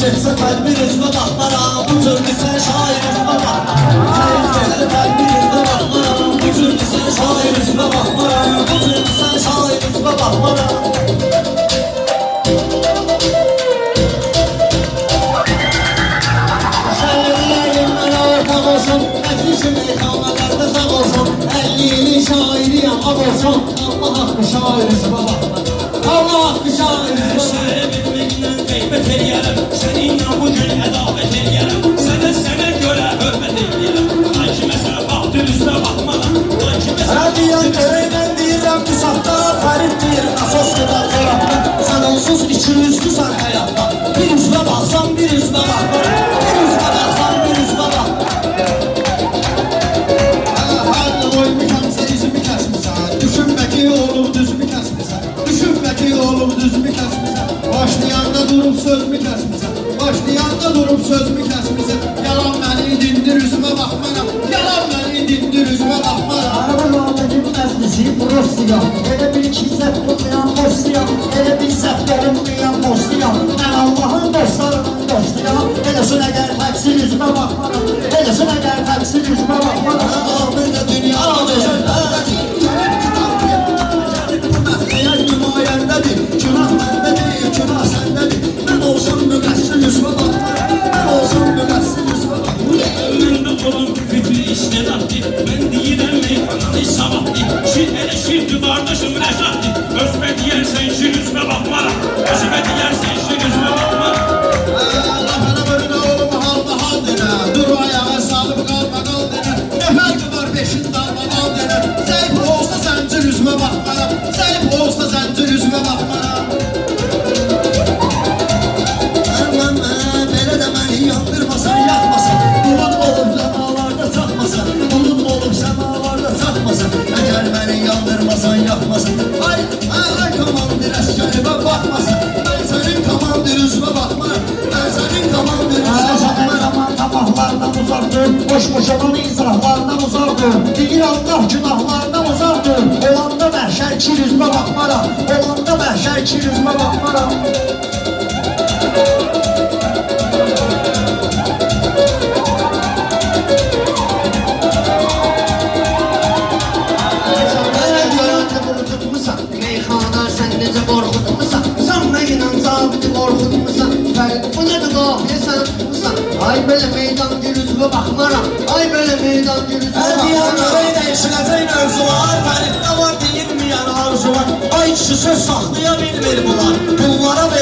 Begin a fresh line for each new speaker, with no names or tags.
geçsə kalbin üzmə baxmaram, bu türlü sən şair üzmə baxmaram. Zəif geçsə kalbin üzmə baxmaram, bu türlü sən şair üzmə baxmaram, bu türlü sən şair üzmə baxmaram. Şairlərim mənə ortaq olsun, məclisim eyxanalarda sağ olsun. 50 ilin şairiyəm, ağ olsun, Allah haqqı şair üzmə baxmaram. Allah haqqı şair üzmə baxmaram. Qeybət eləyərəm, səninlə bugün ədavət eləyərəm. Sənə görə hörmət eləyərəm. Ay ki məsələ baxdır üzrə baxmaram. Radiyan görəymən deyirəm bu saxda, Fərid deyir nasosluda xorabda. Sən onsuz iki üzlüsən həyatda. Bir üzvə baxsan bir üzvə baxmaram. Bir üzvə baxsan bir üzvə baxmaram. Hərlə oyunu kəmsə üzümü kəsmirsən. Düşünmə ki olub düzümü kəsmirsən. Düşünmə ki olub düzümü kəsmirsən. Başlayanda durup sözümü kəsmirsən. Başlayanda durup sözümü kəsmirsən. Yalan məni dindir üzümə baxmaram. Yalan məni dindir üzümə baxmaram.
Araba yolundaki məclisi Rusiya. Elə bir ki səhv olmayan dostuyam. Elə bir səhv olmayan dostuyam. Mən Allahın dostlarının dostuyam. Eləsin əgər təqsir üzümə baxmaram. Eləsin əgər təqsir üzümə baxmaram.
Bir də dünya gözəldədir. Eğer nümayəndədir, günah məndədir, günah səndədir. Mən olsam müqəssir üzvə baxmaram. Mən olsam müqəssir üzvə baxmaram.
Məndə olan fikri istedaddır. Mən deyirəm meyxananı sabahdır. Şir elə şirdir qardaşım rəşaddır. Özbə deyərsən şir üzvə baxmaram. Özbə deyərsən şir üzvə baxmaram.
Lafına bölünə oğlum halda hal denə. Dur ayağa salıb qalma qal denə. Ne fərqi var peşin dalma qal denə. Zəif olsa zəncir üzvə baxmaram. Zəif olsa zəncir üzvə baxmaram. Belə də məni yandırmasan, yaxmasan. Bulut olub səmalarda çaxmasan. Bulut olub səmalarda çaxmasan. Əgər məni yandırmasan, yaxmasan. Ay komandir əskəri bak baxmasan. Mən sənin komandir üzvə baxmaram. Mən sənin komandir üzvə baxmaram.
Tamahlardan uzaqdır, boş-boşanan izrahlardan uzaqdır. Deyir Allah günahlardan uzaqdır. Olanda məhşər iki yüzmə baxmaram. Olanda məhşər iki yüzmə baxmaram.
Meyxana sən necə qorxutmusan. Sən mənlə zabiti qorxutmusan. Fərid bu nədir qafiyə sən tutmusan. Ay belə meydan gürüzvə baxmaram. Ay belə meydan gürüzvə baxmaram. Ədiyanları dəyişiləcək mövzular. Fəriddə var deyilməyən arzular. Ay kişi söz saxlaya bilmir bunlar. Bunlara ver